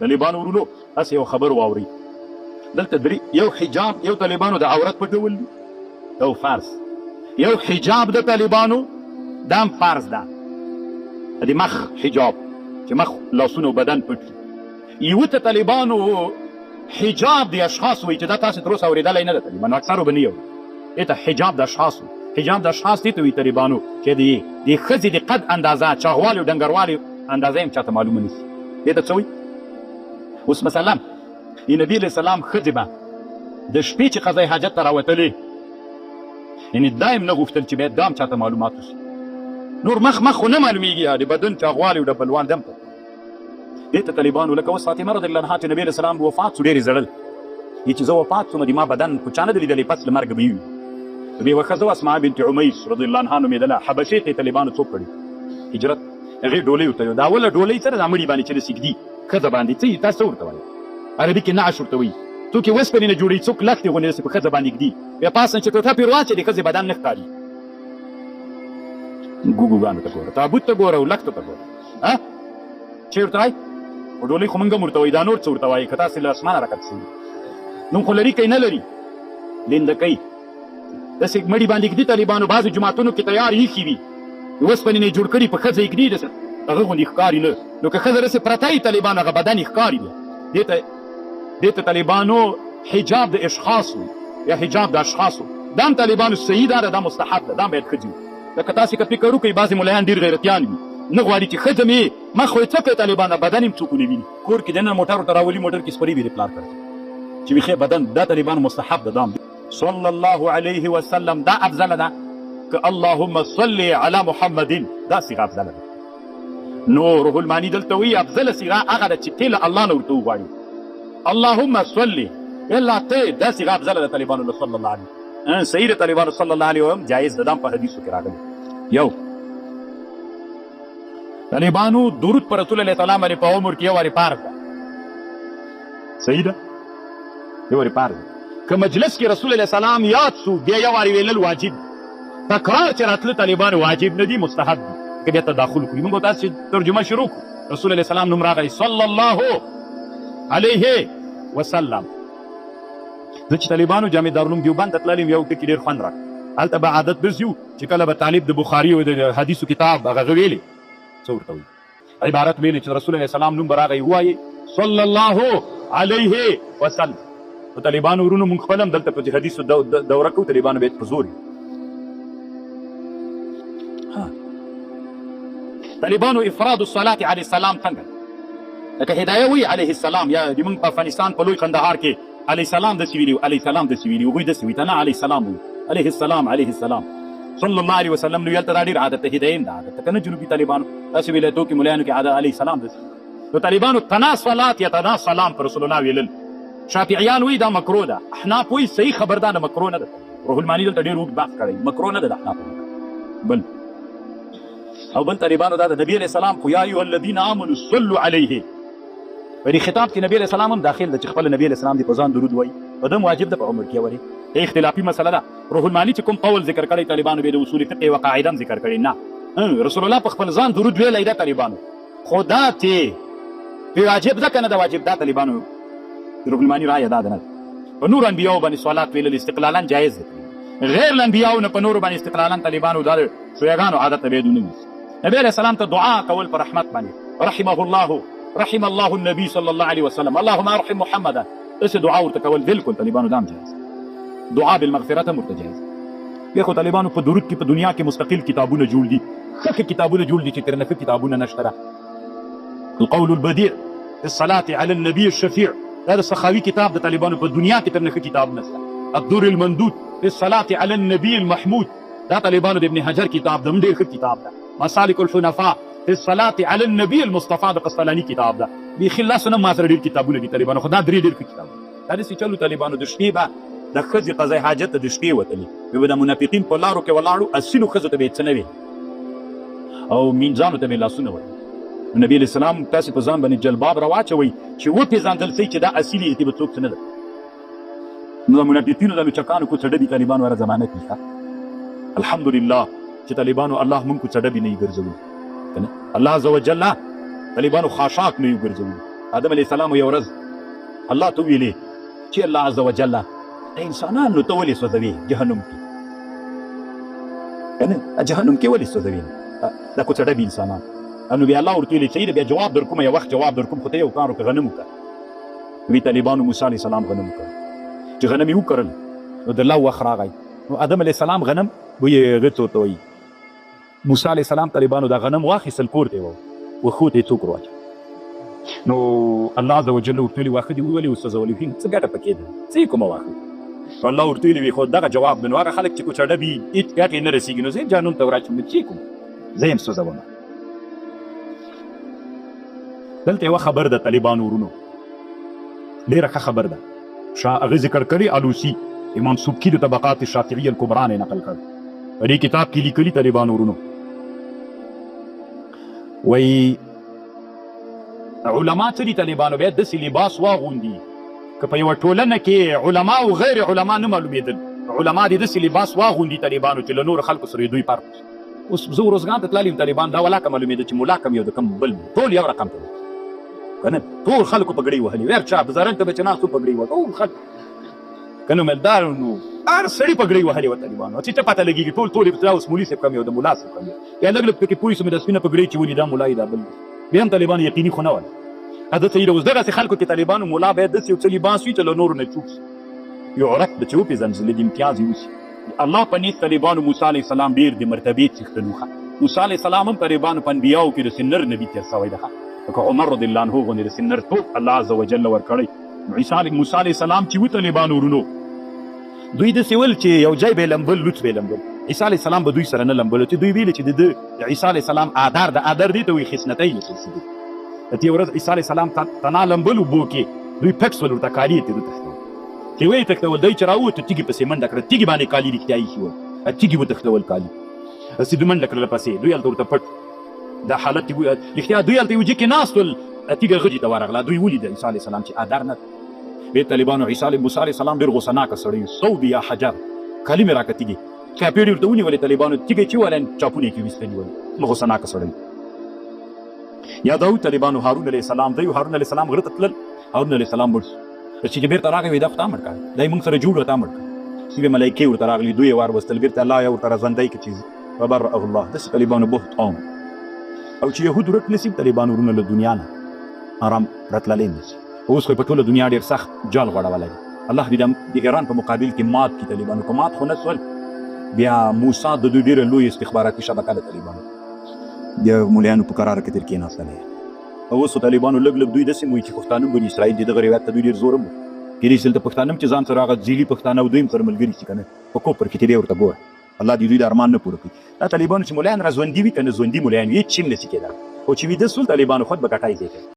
طالبانو ورونو هسې یو خبر واورئ دلته یو حجاب یو طالبانو د عورت پټول یو فرض یو حجاب د طالبانو دا هم فرض ده د مخ حجاب چې مخ لاسونه و بدن پټ یوه ته طالبانو حجاب د اشخاص وایي چې دا تاسې تر اوسه اورېدلی نه ده طالبانو اکثرو به نه یو دې ته حجاب د اشخاص حجاب د اشخاص دې ته وایي طالبانو چې د ښځې د قد اندازه چاغوالي او ډنګروالي اندازه هم چاته معلومه نه شي دې ته څه وایي اوس مثلا نبي علیه السلام ښځې به د شپې چې قضای حاجت ته راوتلې یعنې دا هم نه غوښتل چې باید دا هم چاته معلومات وشي نور مخ خو نه معلومیږي د بدن چاغوالی او ډبلوان دم ته دې ته طالبانو لکه اوس فاطمه رضی الله عنها چې نبي علیه السلام وفات شو ډېرې زړل چې زه وفات شوم د ما بدن خو چا نه ده لیدلی پس له مرګه به وي بې یوه ښځه وه اسماء بنت عمیس رضی الله عنها نومېدله حبشې ته یې طالبانو څوک کړي هجرت هغې ډولۍ ورته دا اوله ډولۍ څه ده دا مړي باندې چې د سږدي ښځه باندې څه تاسو څه ورته وایي عربي کې نعش ورته وایي څوک یې وسپنې نه جوړوي څوک لښتې غوندې داسې په ښځه باندې ږدي بیا پاسه چې ټوټه پرې واچوي د ښځې بدن نه ښکاري ګوګوګانو ته ګوره تابوت ته ګوره او لښتو ته ګوره چې ورته وایي په ډولۍ خو موږ هم ورته وایي دا نور څه ورته وایي که تاسې له اسمانه راکت شوي نوم خو لري که نه لري لیندکۍ داسې مړي باندې ږدي طالبانو بعضو جوماتونو کې تیار ایښي وي د اوسپنې نه یې جوړ کړي په ښځه یې ږدي داسې هغه غوندې ښکاري نه نو که ښځه داسې پرته وي طالبانو هغه بدن یې ښکاري بیا دې ته طالبانو حجاب د اشخاص یا حجاب د اشخاصو دا هم طالبانو صحیح ده دا مستحب ده دا هم باید ښځې لکه تاسې که فکر وکړئ بعضې ملایان ډېر غیرتیان وي نه غواړي چې ښځه مې مخ خو یې څه کوي طالبان بدن یې څوک ونه ویني کور کې دننه موټر ورته راولي موټر کې سپرې وي د پلار کړی چې ویښې بدن دا طالبانو مستحب ده دا هم صلی الله علیه وسلم دا افضله ده که اللهم صل علی محمد دا صیغه افضله ده نو روح المعانی دلته وایي افضله صیغه هغه ده چې ته له الله نه ورته وغواړي اللهم صل الا ته دا صيغه افضل د طالبانو صلی الله علیه صحیح د طالبانو صلی الله علیه وسلم جایز ده په حدیثو کې راغلی یو طالبانو درود پر رسول الله تعالی باندې په عمر کې یو وارې پار ده صحیح ده یو وارې پار ده که مجلس کې رسول الله سلام یاد سو بیا یو وارې ویلل واجب تکرار چې راتله طالبانو واجب نه دي مستحب دي که بیا تداخل کړي موږ تاسو ترجمه شروع کړو رسول الله سلام نوم راغلی صلی الله علیه وسلم زه چې طالبانو جامع دارالعلوم دیوبند ته تللی یو ټکي ډېر خوند راکړ هلته به عادت داسې وو چې کله به طالب د بخاري او د حدیثو کتاب هغه ویلې څه ورته وایي عبارت ویلې چې رسول الله سلام نوم به راغی ووایي صلی الله علیه وسلم په طالبانو ورونو مونږ خپل هم دلته په حدیثو دوره کوو طالبانو به یې په زور طالبانو افراد الصلاة علیه السلام څنګه لکه هدایه وی علیه السلام یا د موږ په افغانستان په لوی کندهار کې علیه السلام داسې ویلي علیه السلام داسې ویلي هغوی داسې وي ته نه علیه السلام وي علیه السلام علیه السلام صلی الله علیه وسلم نو هلته دا ډېر عادت ته هدایه هم دا عادت ته که نه جنوبي طالبانو داسې ولایتو کې ملایانو کې عادت علیه السلام داسې نو طالبانو تنا صلات یا تنا سلام پر رسول الله ویلل شافعیان وایي دا مکروه ده احناف وایي صحیح خبر دا مکروه نه ده روح المعانی دلته ډېر اوږد بحث کړی مکروه نه ده د احنافو بل او بل طالبانو دا د نبي علیه السلام خو یا ایها الذین آمنوا صلوا علیه په دې خطاب کې نبی علیه السلام هم داخل ده چې خپل نبی علیه السلام دې په ځان درود وایي په ده واجب ده په عمر کې ورې اختلافي مسله ده روح المعانی چې کوم قول ذکر کړی طالبانو بیا د اصول فقه یوه قاعده هم ذکر کړې نه رسول الله په خپل ځان درود ویلی ده طالبانو خو دا ته واجب ده که نه ده واجب ده طالبانو روح المعانی رایه دا ده نه په نور انبیاو باندې سوالات ویلل استقلالا جایز ده غیر الانبیاو نه په نورو باندې استقلالا طالبانو دا د شیعګانو عادت ته باید ونه نیسي نبی علیه السلام ته دعا کول په رحمت باندې رحمه الله رحم الله النبي صلى الله عليه وسلم اللهم ارحم محمدا اس دعا ورته کول بالکل طالبانو دام جایز دعا بالمغفرت هم ورته جایز بیا خو طالبانو په درود کې په دنیا کې مستقل کتابونه جوړ دي ښه کتابونه جوړ دي چې ترنه ښه کتابونه نشته القول البديع في الصلاة على النبي الشفيع دا د سخاوي کتاب د طالبانو په دنیا کې ترنه ښه کتاب نشته الدر المندود في الصلاة على النبي المحمود دا طالبانو د ابن حجر کتاب د ډېر ښه کتاب ده مسالک الحنفاء في الصلاة على النبي المصطفى د قسطلاني کتاب ده بیخي لاسونه ما سره ډېر کتابونه دي طالبانو خو دا درې ډېر ښه کتاب دا داسې چلو طالبانو د شپې به د ښځې قضای حاجت ته د شپې وتلي بیا به د منافقین په لارو کې ولاړو اصلو ښځو ته به یې څه نه وي او مینځانو ته به یې لاسونه وهي نبي علیه السلام تاسې په ځان باندې جلباب راواچوئ چې وپېژندل سئ چې دا اصلي یې به څوک څه نه ده نو د منافقینو د لوچکانو کوڅه ډبې طالبانو هره زمانه کې الحمدلله چې طالبانو الله موږ کوڅه ډبې نه یې ګرځولي که نه الله عز وجل طالبانو خاشاک نه یې ګرځولي آدم علیه السلام یو ورځ الله ته ویلې چې الله عز وجل انسانانو ته ولې سوځوي جهنم کې، کنه جهنم کې ولې سوځوي دا کوڅه ډبي انسانان. نو بیا الله ورته ویلې چې بیا جواب درکوم، یو وخت جواب درکوم، خو ته یو کار وکړه، غنم وکړه. وی طالبانو موسی علیه السلام غنم وکړ، چې غنم یې وکرل نو د الله وخت راغی. نو آدم علیه السلام غنم وی هغه ته وایي موسی علیه السلام طالبانو دا غنم واخیستل کور ته وخو ته ټوکر واچ. نو الله عز وجل ورته ویلي واخه دې ولې وسوځولې څه ګټه پکې ده، څه یې کومه واخه. الله ورته ویلي خو دغه جواب نو هغه خلک چې کوڅه ډبي هېڅ ګټې نه رسېږي نو زه یې جهنم ته وراچوم، چې کوم زه یې هم سوځوم. دلته یوه خبر ده طالبانو ورونو، ډېره ښه خبر ده. هغه ذکر کړي الوسي امام سبکي د طبقات الشافعیه الکبرا نه نقل کړ. په دې کتاب کې لیکلي طالبانو ورونو وایي علما څه دي طالبانو باید داسې لباس واغوندي که په یوه ټولنه کې علما او غیر علما نه معلومېدل، علما دې داسې لباس واغوندي طالبانو چې له نورو خلکو سره دوی فرق. اوس زه روزګان ته تللی یم طالبان دا ولاکه معلومېده چې ملا کم یو د کم بل ټول یو رقم ته که نه ټول خلکو پګړۍ وهلي ویر چا بزرنګ ته به چې ناستو پګړۍ وه ټول خلک که نو مالدار نو هر سړي پګړۍ وهلې وه طالبانو چې ته پته لګېږي ټول یې اوس مولي صاحب کم یو د ملا صاحب کم یا لږ لږ پکې پوه شو مې د سپینه پګړۍ چې ولي دا ملا یې دا بل بیا هم طالبانو یقیني خو نه وله. هغه ته یې اوس دغسې خلکو کې طالبانو ملا باید داسې یو څه لباس وي چې له نورو نه چوپ شي، یعرف د چې وپېژنځي د امتیاز یې وشي. الله په نیت طالبانو موسی علیه السلام ډېر د مرتبې څښتن وښه. موسی علیه السلام هم طالبانو په انبیاو کې داسې نر نبي تېر سوی ده، لکه عمر رضی الله عنه غوندې داسې نرتوب الله عز وجل ورکړی. موسی علیه السلام چې و طالبانو ورونو دوی داسې ول چې یو ځای به یې لمبل لوڅ به یې لمبل. عیسی علیه السلام به دوی سره نه لمبلو چې دوی ویلې چې د عیسی علیه السلام آدار د آدر دې ته وایي خصنتۍ لیکل شوي. ته یو ورځ عیسی علیه السلام تنا لمبل اوبو کې دوی پټ شول ورته کالي یې ترې وتښتول چې ویې تښتول دی چې راووتو تیږې پسې منډه کړه، تیږې باندې کالي رښتیا ایښي ول، تیږې وتښتول کالي هسې دوی منډه کړله پسې دوی هلته ورته پټ دا حالت رښتیا دوی هلته یو ځای کې ناست ول، تیږه غجې ته ورغله دوی ولید عیسی علیه السلام چې آدر نه بیا طالبانو موسی علیه السلام ډېر غوسناکه سړی صوب یا حجر کالي مې راکړه تیږې چاپېړې ورته ونیولې طالبانو تیږې چې ولې چاپونه یې کې ویستلي ول غوسناکه سړی. یا داود طالبانو هارون علیه السلام دی هارون علیه السلام غره ته تلل، هارون علیه السلام مړ شو چې بېرته راغی وایي دا خو تا مړ کړی دا یې موږ سره جوړ تا مړ کړی. سوی ملایکې ورته راغلي دوی یې واروستل بېرته الله یې ورته راژوندی کړه چې فبرأه الله. داسې طالبانو بهت قوم او چې یهود ورک نسي طالبانو ورونه له دنیا نه ارام راتللی نسي. اوس خو یې په ټوله دنیا ډېر سخت جال غوړولی دی. الله دې د ایران په مقابل کې مات کړي طالبانو، که مات خو نه سول بیا موسی د دوی ډېره لوی استخباراتي شبکه ده طالبانو د مولیانو په قراره کې تر کېناستلی. او اوس طالبانو لږ لږ دوی داسې وایي چې پښتانه بني اسرائیل د دغه روایت ته دوی ډېر زور هم کېدای شي دلته پښتانه هم چې ځان سره هغه ځیلي پښتانه او دوی هم سره ملګري شي که نه په کوپر کې تېری ورته ګوره الله دې دوی د ارمان نه پوره کړي. دا طالبانو چې مولیان را ژوندي وي که نه ژوندي مولیان وي هېڅ شي هم نشي کېدلی، خو چې ویده سول طالبانو خود به ګټای دی.